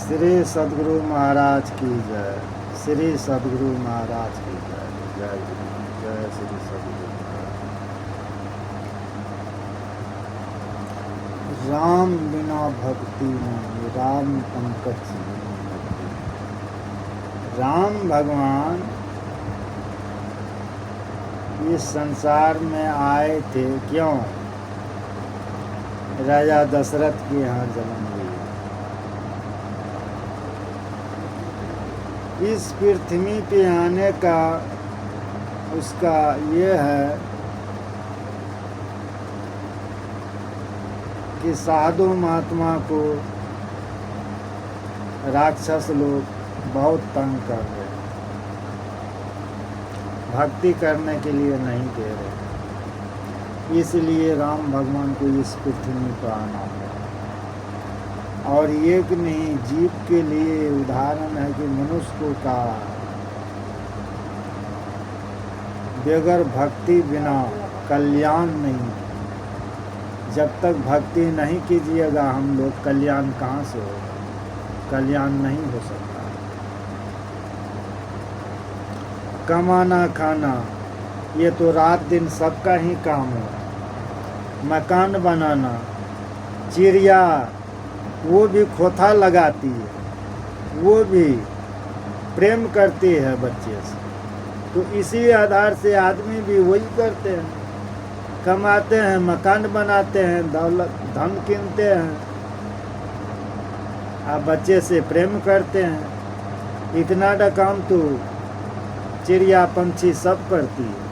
श्री सद्गुरु महाराज की जय। श्री सद्गुरु महाराज की जय। जय गुरु, जय श्री सद्गुरु महाराज। राम बिना भक्ति नहीं, राम पंकज बिना भक्ति नहीं। राम भगवान इस संसार में आए थे क्यों? राजा दशरथ के यहाँ जन्म लिया। इस पृथ्वी पे आने का उसका ये है कि साधु महात्मा को राक्षस लोग बहुत तंग कर रहे हैं, भक्ति करने के लिए नहीं दे रहे, इसलिए राम भगवान को इस पृथ्वी पर आना है। और एक नहीं, जीव के लिए उदाहरण है कि मनुष्य को का बगैर भक्ति बिना कल्याण नहीं। जब तक भक्ति नहीं कीजिएगा हम लोग, कल्याण कहाँ से होगा? कल्याण नहीं हो सकता। कमाना खाना ये तो रात दिन सबका ही काम है। मकान बनाना, चिड़िया वो भी खोथा लगाती है, वो भी प्रेम करती है बच्चे से। तो इसी आधार से आदमी भी वही करते हैं, कमाते हैं, मकान बनाते हैं, दौलत धन कीनते हैं, आप बच्चे से प्रेम करते हैं। इतना काम तो चिड़िया पंछी सब करती है।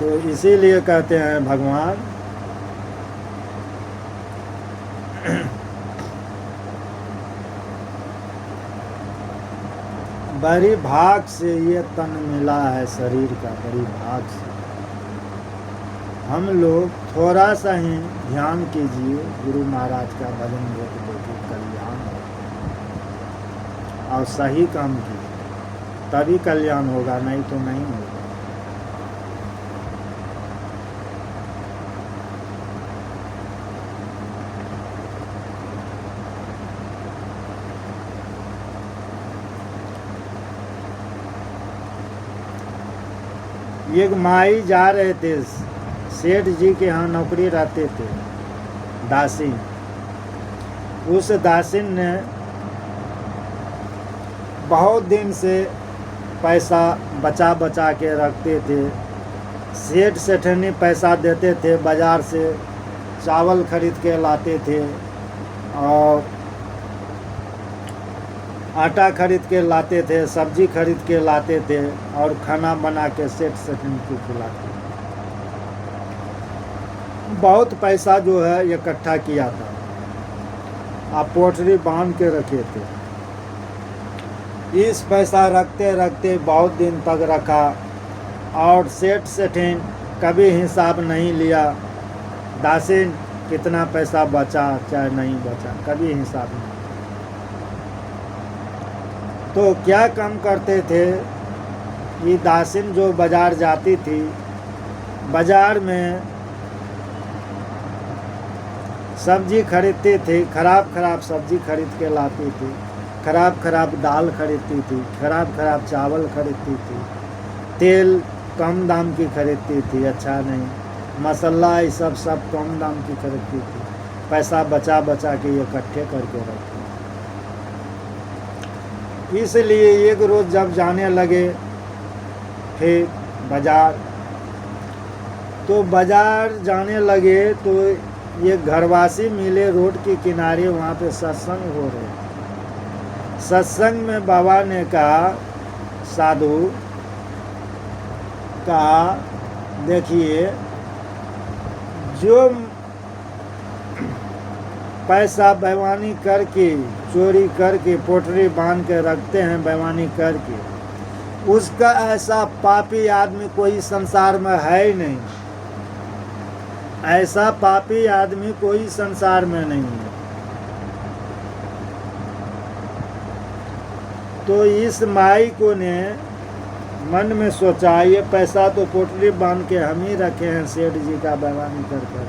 तो इसीलिए कहते हैं भगवान बड़ी भाग से ये तन मिला है शरीर का, बड़ी भाग से। हम लोग थोड़ा सा ही ध्यान कीजिए गुरु महाराज का भजन देखिए, कल्याण और सही काम कीजिए, तभी कल्याण होगा, नहीं तो नहीं होगा। एक माई जा रहे थे, सेठ जी के यहाँ नौकरी रहते थे, दासी। उस दासिन ने बहुत दिन से पैसा बचा बचा के रखते थे। सेठ सेठनी पैसा देते थे, बाज़ार से चावल खरीद के लाते थे और आटा खरीद के लाते थे, सब्जी खरीद के लाते थे और खाना बना के सेठ सेठनी को खिलाते थे। बहुत पैसा जो है इकट्ठा किया था, आप पोटली बांध के रखे थे। इस पैसा रखते रखते बहुत दिन तक रखा और सेठ सेठिन कभी हिसाब नहीं लिया, दासिन कितना पैसा बचा चाहे नहीं बचा, कभी हिसाब नहीं। तो क्या काम करते थे, ये दासिन जो बाज़ार जाती थी, बाज़ार में सब्जी खरीदती थी, खराब खराब सब्जी खरीद के लाती थी, खराब खराब दाल खरीदती थी, खराब खराब चावल खरीदती थी, तेल कम दाम की खरीदती थी, अच्छा नहीं, मसाला ये सब कम दाम की खरीदती थी। पैसा बचा बचा के इकट्ठे करके रखती। इसलिए एक रोज़ जब जाने लगे फिर बाज़ार, तो बाज़ार जाने लगे तो ये घरवासी मिले रोड के किनारे, वहाँ पे सत्संग हो रहे। सत्संग में बाबा ने कहा, साधु कहा, देखिए जो पैसा बेईमानी करके, चोरी करके, पोटली बांध के रखते हैं बेईमानी करके, उसका ऐसा पापी आदमी कोई संसार में है ही नहीं। ऐसा पापी आदमी कोई संसार में नहीं है। तो इस माई को ने मन में सोचा, ये पैसा तो पोटली बांध के हम ही रखे हैं सेठ जी का बेईमानी कर कर।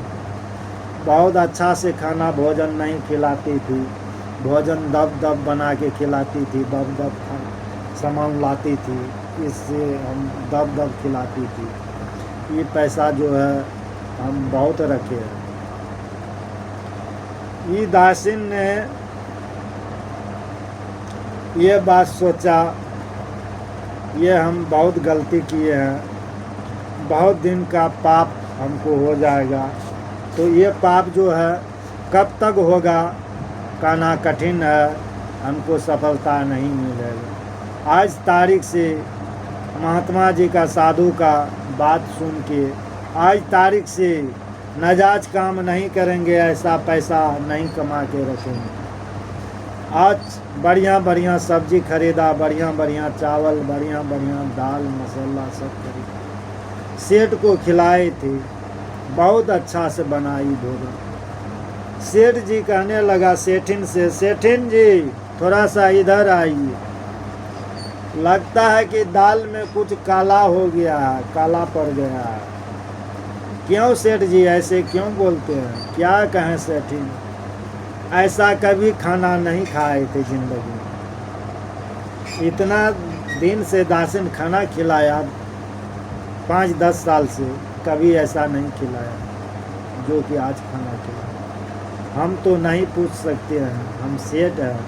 बहुत अच्छा से खाना भोजन नहीं खिलाती थी, भोजन दब दब बना के खिलाती थी, दब दब सामान लाती थी, इससे हम दब दब खिलाती थी। ये पैसा जो है हम बहुत रखे हैं। ये दासिन ने ये बात सोचा, ये हम बहुत गलती किए हैं, बहुत दिन का पाप हमको हो जाएगा। तो ये पाप जो है कब तक होगा, कहना कठिन है, हमको सफलता नहीं मिलेगा। आज तारीख से महात्मा जी का, साधु का बात सुन के आज तारीख से नाजायज काम नहीं करेंगे, ऐसा पैसा नहीं कमा के रखेंगे। आज बढ़िया बढ़िया सब्जी खरीदा, बढ़िया बढ़िया चावल, बढ़िया बढ़िया दाल मसाला सब खरीदा, सेठ को खिलाए थे, बहुत अच्छा से बनाई भोजन। सेठ जी कहने लगा सेठिन से, सेठिन जी थोड़ा सा इधर आइए, लगता है कि दाल में कुछ काला हो गया है, काला पड़ गया है। क्यों सेठ जी ऐसे क्यों बोलते हैं, क्या कहें सेठिन, ऐसा कभी खाना नहीं खाए थे जिंदगी में। इतना दिन से दासिन खाना खिलाया, 5-10 साल से कभी ऐसा नहीं खिलाया जो कि आज खाना खिलाया। हम तो नहीं पूछ सकते हैं, हम सेठ हैं,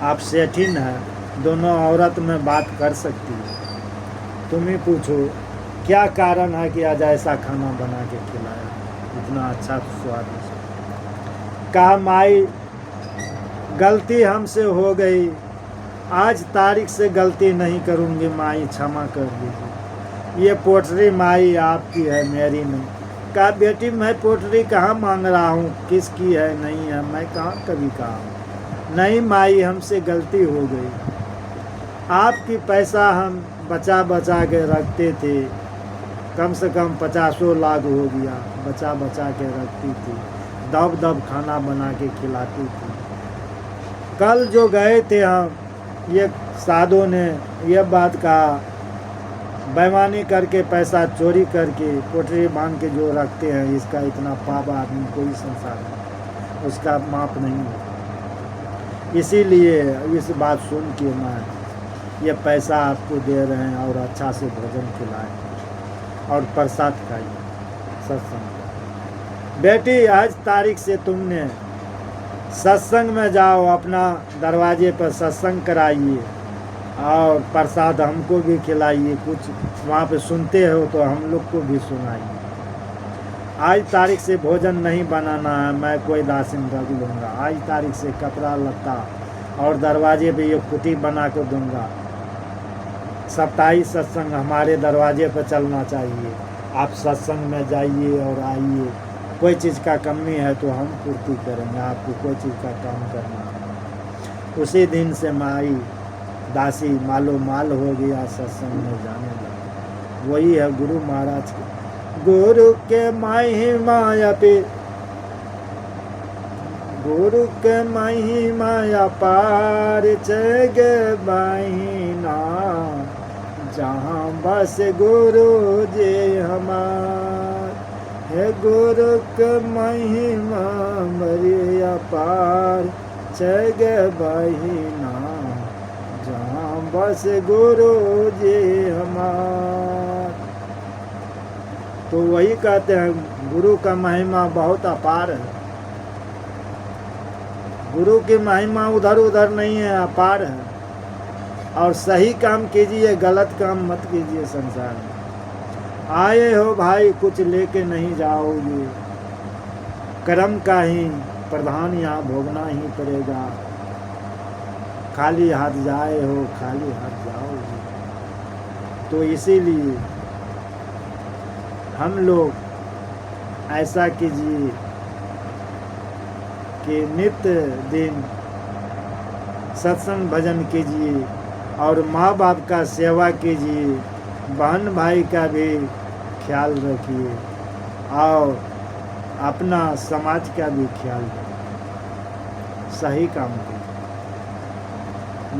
आप सेठिन हैं, दोनों औरत में बात कर सकती है। तुम ही पूछो क्या कारण है कि आज ऐसा खाना बना के खिलाया, इतना अच्छा स्वादिष्ट। कहा माई गलती हमसे हो गई, आज तारीख से गलती नहीं करूँगी, माई क्षमा कर दीजिए। ये पोटरी माई आपकी है मेरी नहीं। कहा बेटी मैं पोटरी कहाँ मांग रहा हूँ, किसकी है नहीं है, मैं कहाँ कभी कहा हूँ। नहीं माई हमसे गलती हो गई, आपकी पैसा हम बचा बचा के रखते थे, कम से कम 50 लाख हो गया, बचा बचा के रखती थी, दब दब खाना बना के खिलाती थी। कल जो गए थे हम, ये साधु ने यह बात कहा, बेईमानी करके पैसा चोरी करके पोटरी बांध के जो रखते हैं, इसका इतना पाप आदमी कोई संसार में उसका माप नहीं है। इसीलिए इस बात सुन के मैं ये पैसा आपको दे रहे हैं और अच्छा से भोजन खिलाएं और प्रसाद खाइए सत्संग। बेटी आज तारीख से तुमने सत्संग में जाओ, अपना दरवाजे पर सत्संग कराइए और प्रसाद हमको भी खिलाइए, कुछ वहाँ पे सुनते हो तो हम लोग को भी सुनाइए। आज तारीख से भोजन नहीं बनाना है, मैं कोई दासिन रख लूँगा। आज तारीख से कपड़ा लत्ता और दरवाजे पे ये कुटी बना कर दूँगा। सप्ताही सत्संग हमारे दरवाजे पर चलना चाहिए। आप सत्संग में जाइए और आइए, कोई चीज़ का कमी है तो हम पूर्ति करेंगे, आपको कोई चीज़ का काम करना है। उसी दिन से माई दासी मालो माल हो गया, सत्संग में जाने लगा। वही है गुरु महाराज के, गुरु के महिमा पे, गुरु के महिमा पार जग बहिना, जहाँ बस गुरु जी हमार है। गुरु के महिमा बड़ी पार जग बहिना, जहाँ बस गुरु जी हमार। तो वही कहते हैं गुरु का महिमा बहुत अपार है। गुरु की महिमा उधर उधर नहीं है, अपार है। और सही काम कीजिए, गलत काम मत कीजिए। संसार में आए हो भाई, कुछ लेके नहीं जाओगे, कर्म का ही प्रधान यहाँ भोगना ही पड़ेगा। खाली हाथ जाए हो, खाली हाथ जाओगे। तो इसीलिए हम लोग ऐसा कीजिए कि नित्य दिन सत्संग भजन कीजिए और माँ बाप का सेवा कीजिए, बहन भाई का भी ख्याल रखिए और अपना समाज का भी ख्याल रखिए, सही काम कीजिए।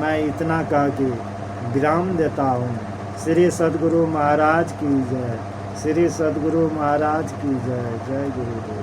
मैं इतना कह के विराम देता हूँ। श्री सद्गुरु महाराज की जय, श्री सद्गुरु महाराज की जय। जय गुरुदेव।